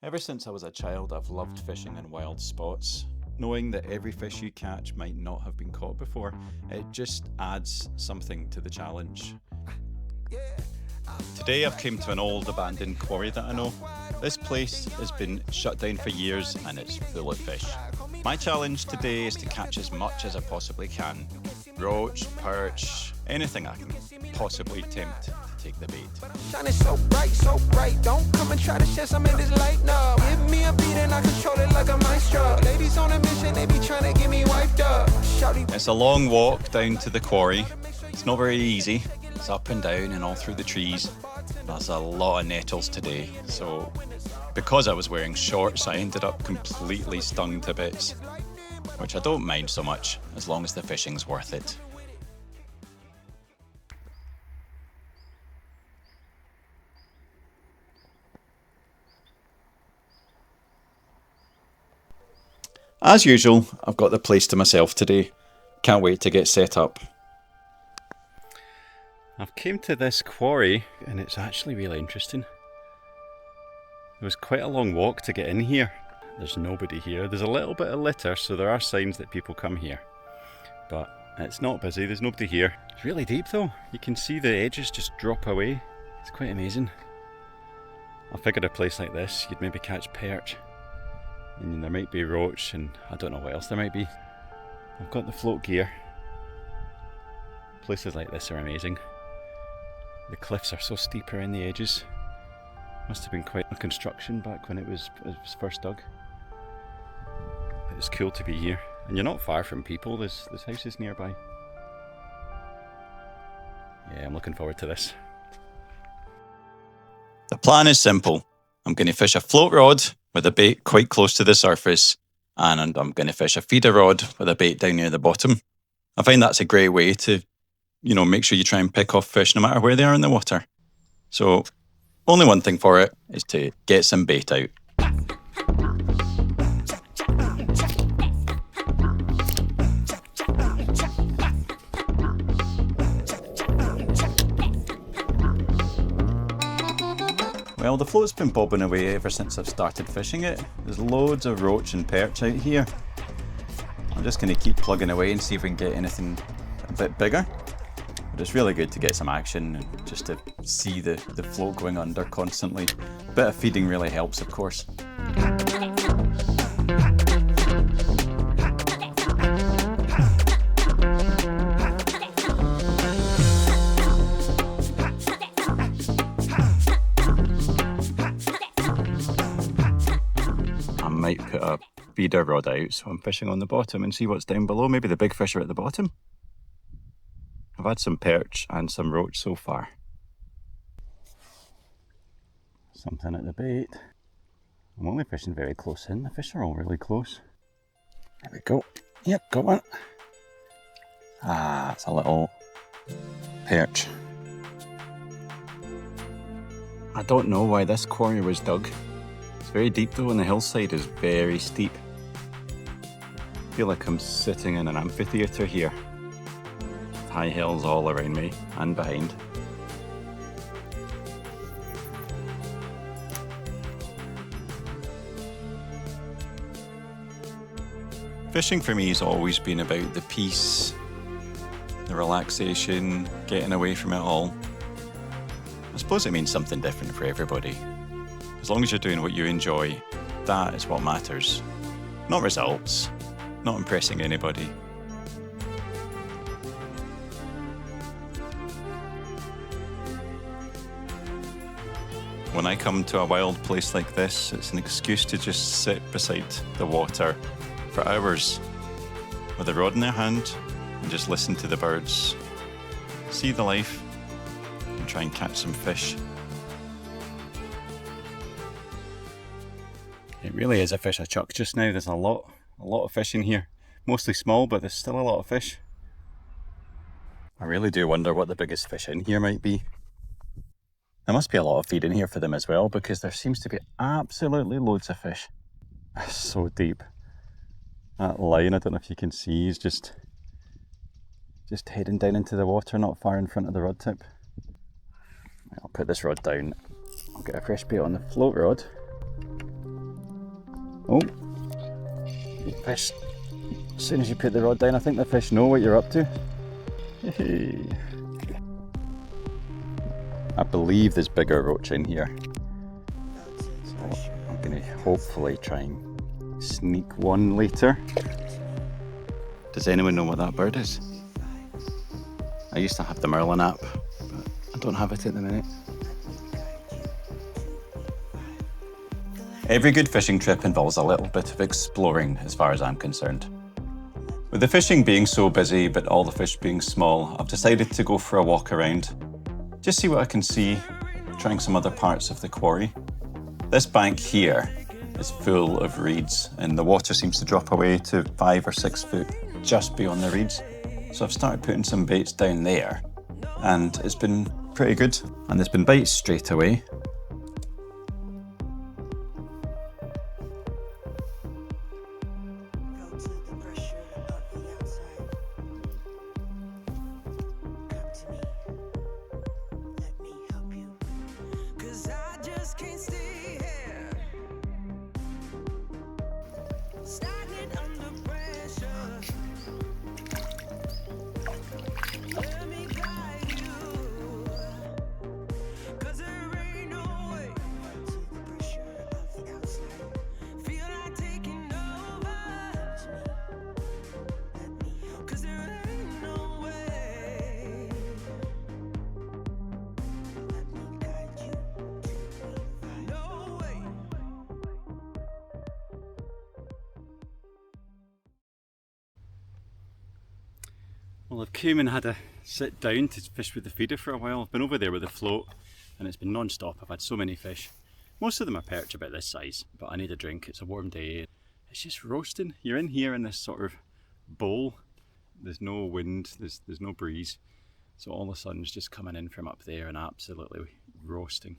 Ever since I was a child, I've loved fishing in wild spots. Knowing that every fish you catch might not have been caught before, it just adds something to the challenge. Today I've come to an old abandoned quarry that I know. This place has been shut down for years and it's full of fish. My challenge today is to catch as much as I possibly can. Roach, perch, anything I can possibly tempt to take the bait. Shining so bright, don't come and try to share some of this light, no. Give me a beat and I control it like a maestro. Ladies on a mission, they be trying to get me wiped up. It's a long walk down to the quarry. It's not very easy. It's up and down and all through the trees. There's a lot of nettles today, so because I was wearing shorts, I ended up completely stung to bits, which I don't mind so much, as long as the fishing's worth it. As usual, I've got the place to myself today. Can't wait to get set up. I've came to this quarry and it's actually really interesting. It was quite a long walk to get in here. There's nobody here. There's a little bit of litter, so there are signs that people come here. But it's not busy, there's nobody here. It's really deep though. You can see the edges just drop away. It's quite amazing. I figured a place like this, you'd maybe catch perch. And there might be roach and I don't know what else there might be. I've got the float gear. Places like this are amazing. The cliffs are so steep around the edges. Must have been quite a construction back when it was first dug. But it's cool to be here. And you're not far from people, there's houses nearby. Yeah, I'm looking forward to this. The plan is simple. I'm going to fish a float rod with a bait quite close to the surface, and I'm going to fish a feeder rod with a bait down near the bottom. I find that's a great way to, make sure you try and pick off fish no matter where they are in the water. So, only one thing for it is to get some bait out. Well, the float's been bobbing away ever since I've started fishing it. There's loads of roach and perch out here. I'm just going to keep plugging away and see if we can get anything a bit bigger. But it's really good to get some action and just to see the float going under constantly. A bit of feeding really helps, of course. I might put a feeder rod out so I'm fishing on the bottom and see what's down below. Maybe the big fish are at the bottom. I've had some perch and some roach so far. Something at the bait. I'm only fishing very close in. The fish are all really close. There we go. Yep, got one. Ah, it's a little perch. I don't know why this quarry was dug. It's very deep though, and the hillside is very steep. I feel like I'm sitting in an amphitheatre here. High hills all around me and behind. Fishing for me has always been about the peace, the relaxation, getting away from it all. I suppose it means something different for everybody. As long as you're doing what you enjoy, that is what matters. Not results, not impressing anybody. When I come to a wild place like this, it's an excuse to just sit beside the water for hours with a rod in their hand and just listen to the birds, see the life, and try and catch some fish. It really is a fish a chuck just now. There's a lot of fish in here. Mostly small, but there's still a lot of fish. I really do wonder what the biggest fish in here might be. There must be a lot of feed in here for them as well, because there seems to be absolutely loads of fish. It's so deep. That line, I don't know if you can see, is just heading down into the water, not far in front of the rod tip. I'll put this rod down. I'll get a fresh bait on the float rod. Oh, fish. As soon as you put the rod down, I think the fish know what you're up to. Hey. I believe there's bigger roach in here. So I'm going to hopefully try and sneak one later. Does anyone know what that bird is? I used to have the Merlin app, but I don't have it at the minute. Every good fishing trip involves a little bit of exploring as far as I'm concerned. With the fishing being so busy, but all the fish being small, I've decided to go for a walk around. Just see what I can see, trying some other parts of the quarry. This bank here is full of reeds, and the water seems to drop away to 5 or 6 foot just beyond the reeds. So I've started putting some baits down there, and it's been pretty good. And there's been bites straight away. Well, I've come and had a sit down to fish with the feeder for a while. I've been over there with the float and it's been non-stop. I've had so many fish. Most of them are perch about this size, but I need a drink. It's a warm day. It's just roasting. You're in here in this sort of bowl. There's no wind, there's no breeze. So all the sun's just coming in from up there and absolutely roasting.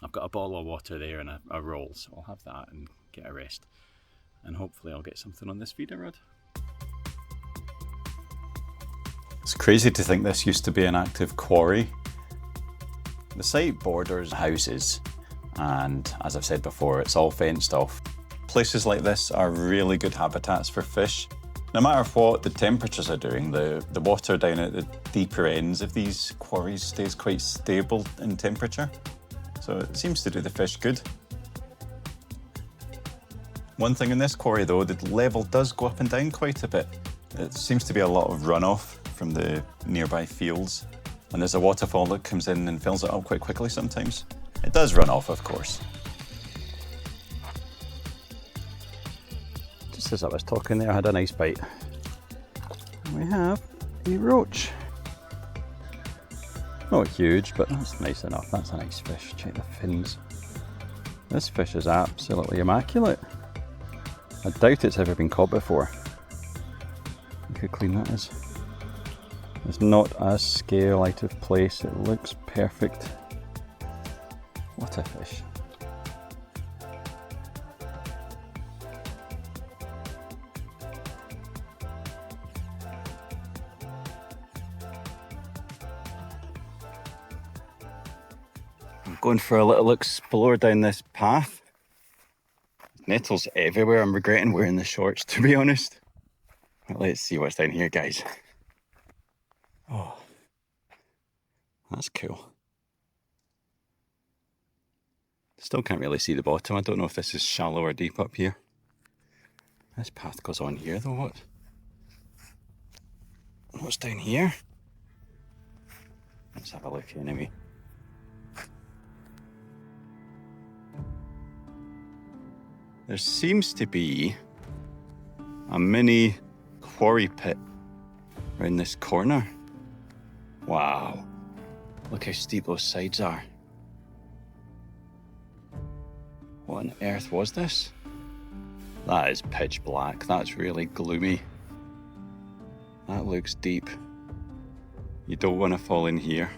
I've got a bottle of water there and a roll, so I'll have that and get a rest. And hopefully I'll get something on this feeder rod. It's crazy to think this used to be an active quarry. The site borders houses, and as I've said before, it's all fenced off. Places like this are really good habitats for fish. No matter what the temperatures are doing, the water down at the deeper ends of these quarries stays quite stable in temperature. So it seems to do the fish good. One thing in this quarry though, the level does go up and down quite a bit. It seems to be a lot of runoff from the nearby fields, and there's a waterfall that comes in and fills it up quite quickly sometimes. It does run off, of course. Just as I was talking there, I had a nice bite. And we have a roach. Not huge, but that's nice enough. That's a nice fish. Check the fins. This fish is absolutely immaculate. I doubt it's ever been caught before. Look how clean that is. It's not a scale out of place, it looks perfect. What a fish. I'm going for a little explore down this path. Nettles everywhere, I'm regretting wearing the shorts to be honest. But let's see what's down here, guys. Oh, that's cool. Still can't really see the bottom. I don't know if this is shallow or deep up here. This path goes on here though, what? What's down here? Let's have a look anyway. There seems to be a mini quarry pit around this corner. Wow, look how steep those sides are. What on earth was this? That is pitch black, that's really gloomy. That looks deep. You don't want to fall in here.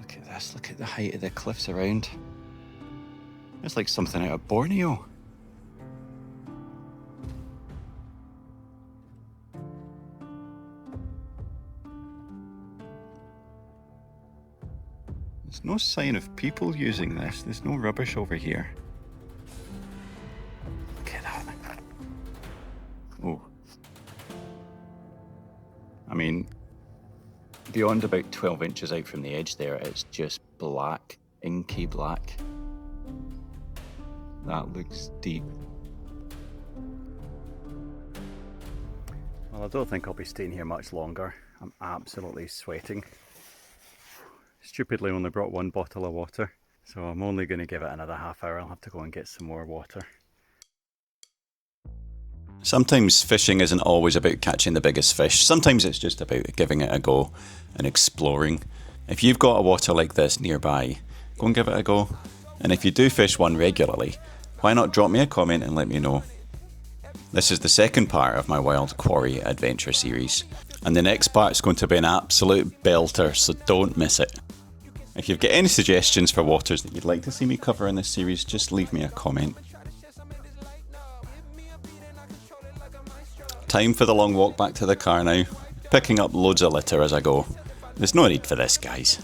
Look at this, look at the height of the cliffs around. It's like something out of Borneo. There's no sign of people using this. There's no rubbish over here. mean, beyond about 12 inches out from the edge there, it's just black, inky black. That looks deep. Well, I don't think I'll be staying here much longer. I'm absolutely sweating. Stupidly only brought one bottle of water, so I'm only going to give it another half hour. I'll have to go and get some more water. Sometimes fishing isn't always about catching the biggest fish. Sometimes it's just about giving it a go and exploring. If you've got a water like this nearby, go and give it a go. And if you do fish one regularly, why not drop me a comment and let me know. This is the second part of my Wild Quarry adventure series, and the next part is going to be an absolute belter, so don't miss it. If you've got any suggestions for waters that you'd like to see me cover in this series, just leave me a comment. Time for the long walk back to the car now, picking up loads of litter as I go. There's no need for this, guys.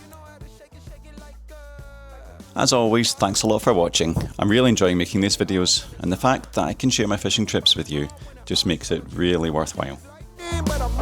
As always, thanks a lot for watching. I'm really enjoying making these videos, and the fact that I can share my fishing trips with you just makes it really worthwhile. But I'm